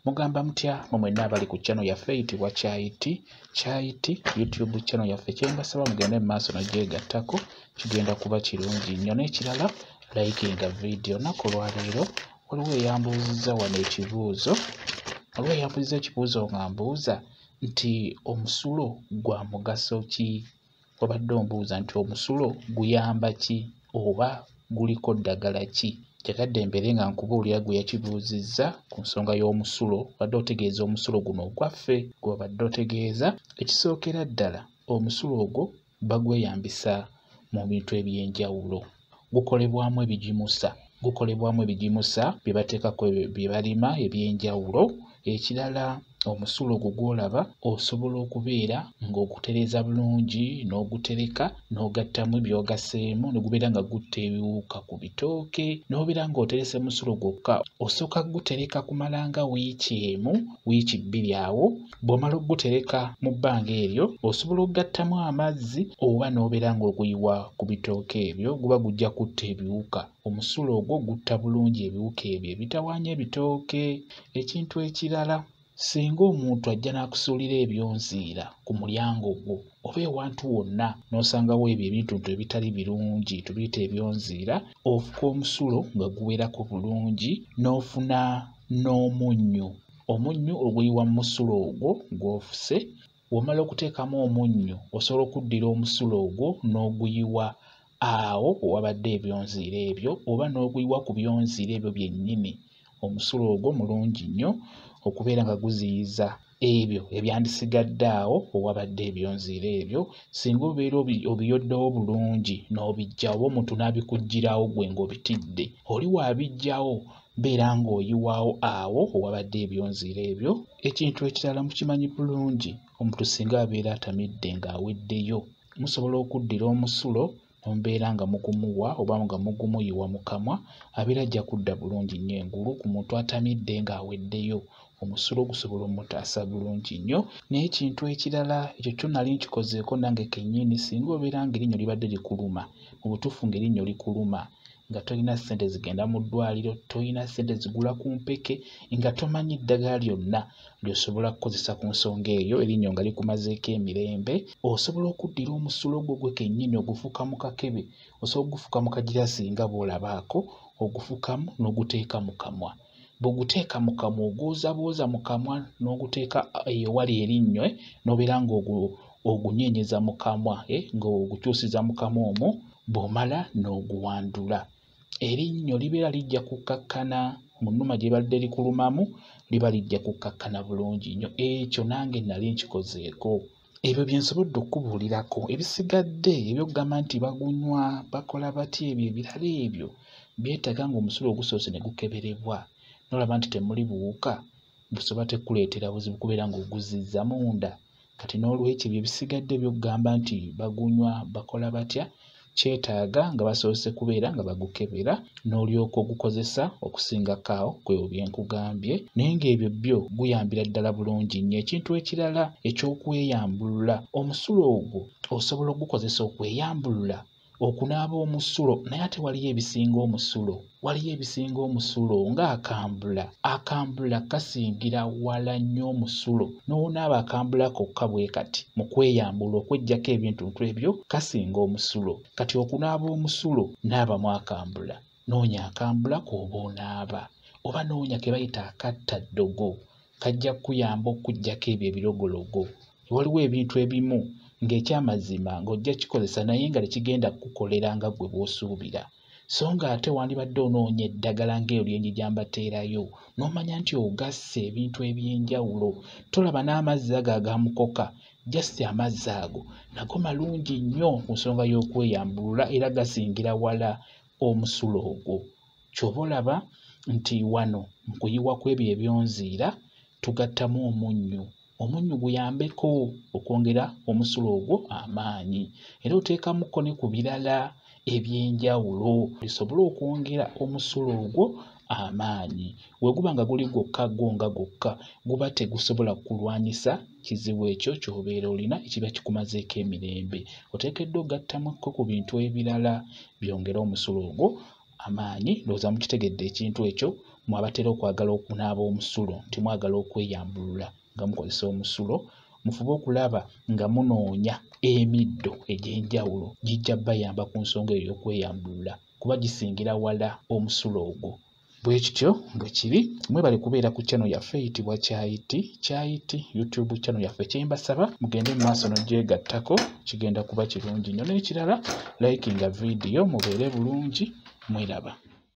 Mugamba mutya mwenna abali ku channel yaffe eyitibwa Kyayiti YouTube channel yaffe. Kyembasaba mugende mu maaso n'ogyegattako, kigenda kuba kirungi nnyo. N'ekirala likinga video. Nnaku olwaleero waliwo eyambuuzizza wano ekibuuzo. Waliwo eyambuuzizza ekibuuzo nga mbuuza nti omusulo gwa mugaso ki? Wabadde ombuuza nti omusulo guyamba ki oba guliko ddagala ki? Kyagadde mbeere nga nkubuulira gwe yakibuuzizza ku nsonga y'omusulo. Wadde otegeeza omusulo guno ogwaffe gw'obadde otegeeza. Ekisookera ddala omusulo ogwo bagweyambisa mu bintu eby'enjawulo. Gukolebwamu ebigimusa bye bateekako bye balima eby'enjawulo. Ekirala omusulo ogwo gw'olaba osobola okubeera ng'ogutereeza bulungi n'ogutereka n'ogattamu by'ogaseemu ne gubeera nga gutta ebiwuka ku bitooke. N'obeera ng'oterese musulo gwokka osooka gutereka kumala nga wiiki bbiri awo. Bw'omala okugutereka mu bbanga eryo osobola okugattamu amazzi oba n'obeera ng'oguyiwa ku bitooke ebyo, guba gujja kutta ebiwuka. Omusulo ogwo gutta bulungi ebiwuka ebyo ebitawaanya ebitooke. Ekintu ekirala, singa omuntu ajja n'akusuulira ebyonziira ku mulyango gwo oba ewantu wonna n'osangawo ebyo ebintu ebitali birungi tubiyita ebyonziira, ofuka omusulo nga guwerako bulungi n'ofuna n'omunnyo. Omunnyo oguyiwa mu musulo ogwo gw'ofuse. W'omala okuteekamu omunnyo osobola okuddira omusulo ogwo n'oguyiwa awo owabadde ebyonziira ebyo oba n'oguyiwa ku byonziira ebyo byennyini. Omusulo ogwo mulungi nnyo okubeera nga guziyiza ebyo ebyandisigadde awo owabadde ebyonziira ebyo. Singa obeera obiyoddewo bulungi n'obiggyawo omuntu n'abikuggyirawo gwe ng'obitidde, oli wabiggyawo beera ng'oyiwaawo awo owabadde ebyonziira ebyo. Ekintu ekirala mukimanyi bulungi, omuntu singa abeera atamidde ng'aweddeyo, musobola okuddira omusulo ombeera nga mugumuwa oba nga mugumuyiwa mu kamwa, abeera ajja kudda bulungi nnyo engulu. Ku muntu atamidde ng'aweddeyo, omusulo gusobola omutaasa bulungi nnyo. N'ekintu ekirala, ekyo kyo nali nkikozeeko nange kennyini, singa obeera ng'erinnyo libadde likuluma, mu butuufu ng'erinnyo likuluma nga tolina ssente zigenda mu ddwaliro, tolina ssente zigula ku mpeke, nga tomanyi ddagala lyonna ly'osobola kukozesa ku nsonga eyo, erinnyo nga likumazeeko emirembe, osobola okuddira omusulo gwo gwe kennyini ogufuka mu kakebe, osobola okugufuka mu kagiraasi nga bw'olabaako, ogufukamu n'oguteeka mu kamwa. Bw'oguteeka mu kamwa ogwozabwoza mu kamwa n'oguteeka ewali erinnyo, n'obeera ng'ogunyeenyeza mu kamwa, ng'ogukyusiza mu kamwa omwo. Bw'omala n'oguwandula, erinnyo libeera lijja kukkakkana mu nnuma gye libadde likulumamu, liba lijja kukkakkana bulungi nnyo. Ekyo nange nali nkikozeeko. Ebyo bye nsobodde okubuulirako. Ebisigadde eby'okugamba nti bagunywa bakola batya, ebyo ebirala ebyo byetaaga ng'omusulo ogusoose ne gukeberebwa, n'olaba nti temuli buwuka, busobola tekuleetera buzibu kubeera ng'oguzizza munda. Kati n'olwekyo ebyo ebisigadde eby'okugamba nti bagunywa bakola batya, kyetaaga nga basoose kubeera nga bagukebera n'olyoka ogukozesa okusingako awo kwebyo bye nkugambye. Naye ng'ebyo byo guyambira ddala bulungi nnyo. Ekintu ekirala eky'okweyambulula, omusulo ogwo osobola ogukozesa okweyambulula, okunaaba omusulo. Naye ate waliyo ebisinga omusulo ng'akambula. Akambula kasingira wala nnyo omusulo. N'onaaba akambula kokka bwe kati mu kweyambula okweggyako ebintu ebyo kasinga omusulo. Kati okunaaba omusulo naabamu akambula. Noonya akambula k'oba onaaba, oba noonya ke bayita akattaddogo, kajja kuyamba okuggyako ebyo ebirogologo. Waliwo ebintu ebimu ng'ekyamazima ng'ojja kikozesa naye nga tekigenda kukukolera nga gwe bw'osuubira. So ng'ate wandibadde onoonya eddagala ng'eyo lyenjijambateerayo, n'omanya nti ogasse ebintu eby'enjawulo. Tolaba n'amazzi ago agamukoka, just amazzi ago nago malungi nnyo ku nsonga y'okweyambulula era gasingira wala omusulo ogwo. Ky'oba olaba nti wano mu kuyiwa kw'ebyo ebyonziira tugattamu omunnyo. Omunnyo guyambeko okwongera omusulo ogwo amaanyi, era oteekamuko ne ku birala eby'enjawulo bisobole okwongera omusulo ogwo amaanyi. Bwe guba nga guli gwokka gokka, guba tegusobola kulwanyisa kizibu ekyo ky'obeera olina ekiba kikumazeeko emirembe. Oteekeddwa ogattamuko ku bintu ebirala byongera omusulo ogwo amaanyi. Ndowooza mukitegedde ekintu ekyo mwabatera okwagala okunaaba omusulo timwagala okweyambulula nga mukozesa omusulo mufube okulaba nga munoonya emiddo egy'enjawulo gijja bayamba ku nsonga eyo y'okweyambulula kuba gisingira wala omusulo ogwo. Bwe kityo bwe kiri mwebale kubeera ku channel yaffe eyitibwa Kyayiti YouTube channel yaffe. Kyembasaba mugende mu maaso n'ogyegattako kigenda kuba kirungi nnyo. N'ekirala likinga video mubeere bulungi mweraba.